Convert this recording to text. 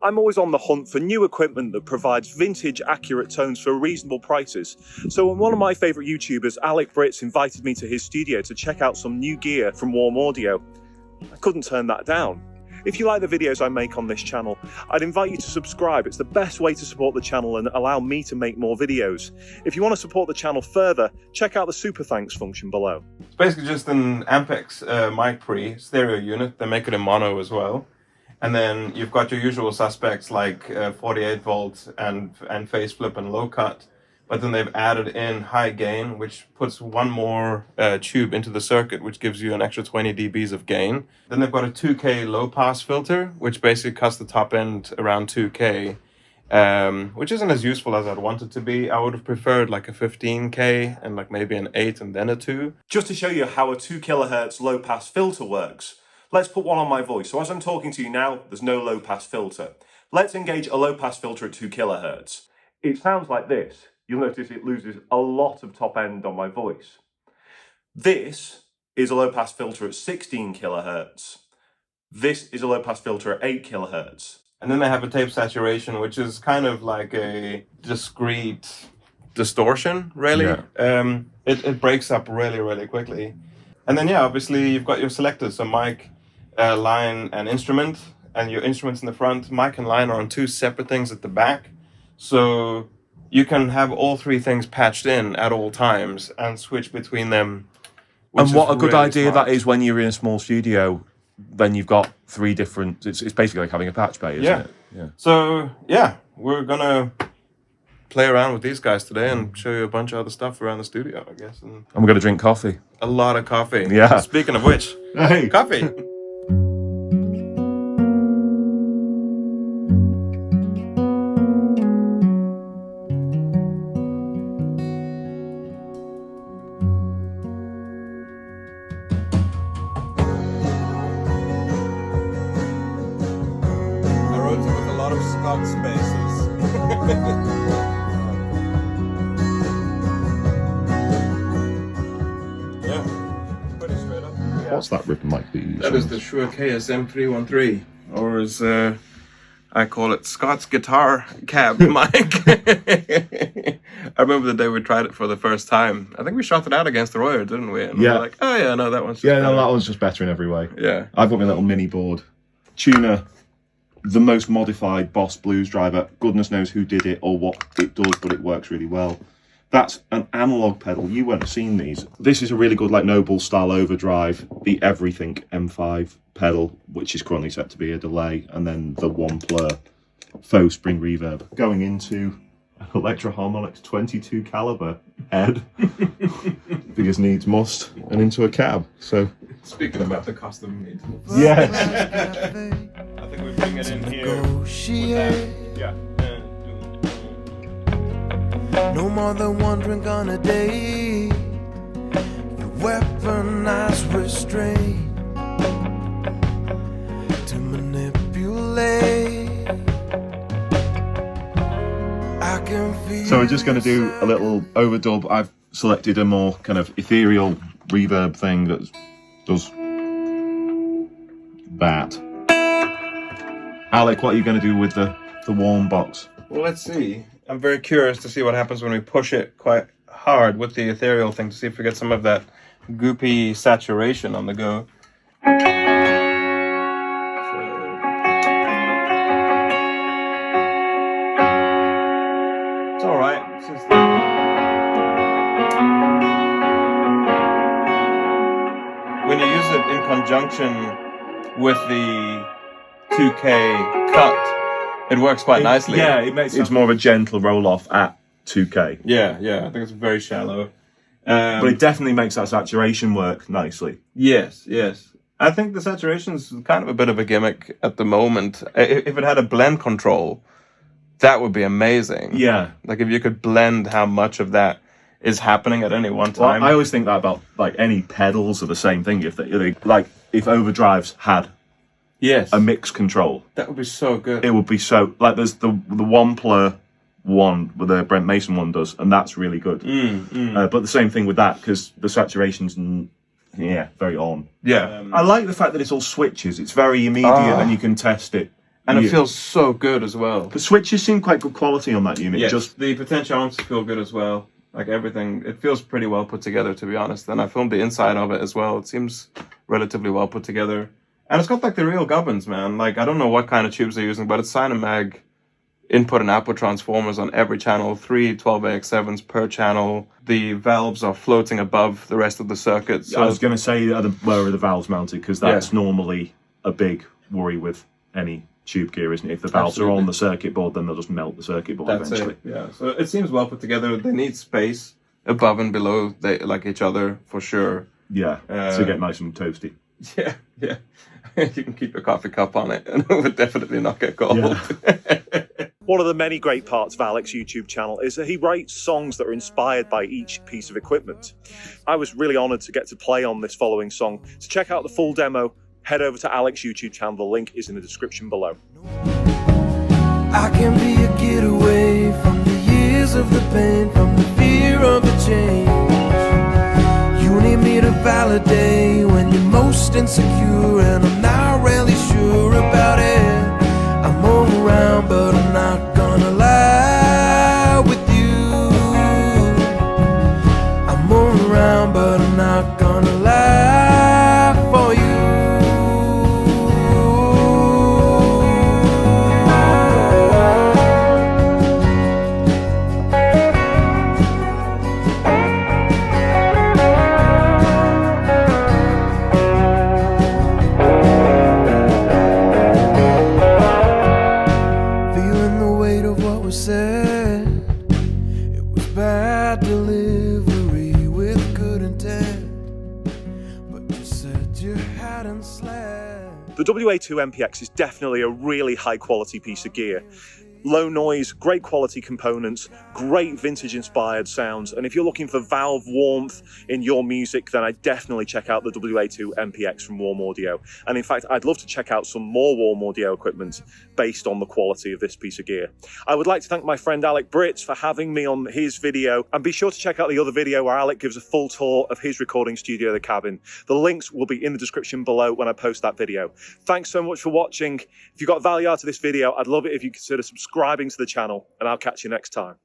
I'm always on the hunt for new equipment that provides vintage, accurate tones for reasonable prices. So when one of my favourite YouTubers, Alec Brits, invited me to his studio to check out some new gear from Warm Audio, I couldn't turn that down. If you like the videos I make on this channel, I'd invite you to subscribe. It's the best way to support the channel and allow me to make more videos. If you want to support the channel further, check out the super thanks function below. It's basically just an MPX mic pre stereo unit. They make it in mono as well. And then you've got your usual suspects like 48 volts and phase flip and low cut. But then they've added in high gain, which puts one more tube into the circuit, which gives you an extra 20 dBs of gain. Then they've got a 2K low pass filter, which basically cuts the top end around 2K, which isn't as useful as I'd want it to be. I would have preferred like a 15K and like maybe an 8 and then a 2. Just to show you how a 2 kHz low pass filter works, let's put one on my voice. So as I'm talking to you now, there's no low pass filter. Let's engage a low pass filter at 2 kHz. It sounds like this. You'll notice it loses a lot of top end on my voice. This is a low pass filter at 16 kHz. This is a low pass filter at 8 kHz. And then they have a tape saturation, which is kind of like a discrete distortion, really. Yeah. It breaks up really, really quickly. And then, yeah, obviously you've got your selectors, so mic, line, and instrument. And your instruments in the front, mic and line are on two separate things at the back. So you can have all three things patched in at all times and switch between them. And what a good idea that is when you're in a small studio. Then you've got three different. It's basically like having a patch bay, isn't it? Yeah. So yeah, we're gonna play around with these guys today and show you a bunch of other stuff around the studio, I guess. And we're gonna drink coffee. A lot of coffee. Yeah. Speaking of which, hey, coffee. What's that ribbon mic that you use? That is the Shure KSM313, or as I call it, Scott's guitar cab mic. I remember the day we tried it for the first time. I think we shot it out against the Royer, didn't we? And we were like, oh yeah, no, that one's just better. that one's just better in every way. Yeah. I've got my little mini board. Tuner, the most modified Boss Blues driver. Goodness knows who did it or what it does, but it works really well. That's an analog pedal. You won't have seen these. This is a really good, like, Noble style overdrive. The Everything M5 pedal, which is currently set to be a delay, and then the One-Plur faux spring reverb. Going into Electro Harmonix 22 caliber head, because needs must, and into a cab. So speaking about the custom made. Yes. I think we bring it in here. With that. Yeah. No more than one drink on a day. You weaponize restraint to manipulate. I can feel. So we're just going to do a little overdub. I've selected a more kind of ethereal reverb thing that does that. Alec, what are you going to do with the warm box? Well, let's see. I'm very curious to see what happens when we push it quite hard with the ethereal thing to see if we get some of that goopy saturation on the go. It's all right. It's just... when you use it in conjunction with the 2K cut, it works quite nicely. Yeah, it's more of a gentle roll off at 2K. Yeah, I think it's very shallow. But it definitely makes that saturation work nicely. Yes. I think the saturation's kind of a bit of a gimmick at the moment. If it had a blend control, that would be amazing. Yeah. Like if you could blend how much of that is happening at any one time. Well, I always think that about like any pedals are the same thing. If if overdrives had a mix control, that would be so good. It would be so, like, there's the One-Plur one, the Brent Mason one does, and that's really good. But the same thing with that, because the saturation's very on. Yeah. I like the fact that it's all switches. It's very immediate and you can test it And it feels so good as well. The switches seem quite good quality on that unit. Yes, Just the potentiometers feel good as well. Like everything, it feels pretty well put together, to be honest. And I filmed the inside of it as well. It seems relatively well put together. And it's got like the real gubbins, man. Like, I don't know what kind of tubes they're using, but it's Sinamag input and output transformers on every channel, 3 12AX7s per channel. The valves are floating above the rest of the circuit. So I was going to say, where are the valves mounted? Because that's normally a big worry with any tube gear, isn't it? If the valves are on the circuit board, then they'll just melt the circuit board eventually. Yeah, so it seems well put together. They need space above and below like each other for sure. Yeah, to get nice and toasty. Yeah, yeah. You can keep your coffee cup on it and it would definitely not get cold. Yeah. One of the many great parts of Alec's YouTube channel is that he writes songs that are inspired by each piece of equipment. I was really honoured to get to play on this following song. To check out the full demo, head over to Alec's YouTube channel. The link is in the description below. I can be a getaway from the years of the pain, from the fear of the change. You need me to validate when you're most insecure, and I'm not really sure about it. I'm all around, but I'm not gonna lie with you. I'm all around, but I'm not gonna lie for you. Said it was bad delivery with good intent, but you said you hadn't slept. The WA-2MPX is definitely a really high quality piece of gear. Low noise, great quality components, great vintage inspired sounds, and if you're looking for valve warmth in your music, then I definitely check out the WA-2MPX from Warm Audio. And in fact, I'd love to check out some more Warm Audio equipment based on the quality of this piece of gear. I would like to thank my friend Alec Brits for having me on his video, and be sure to check out the other video where Alec gives a full tour of his recording studio, The Cabin. The links will be in the description below when I post that video. Thanks so much for watching. If you got value out of this video, I'd love it if you consider subscribing to the channel, and I'll catch you next time.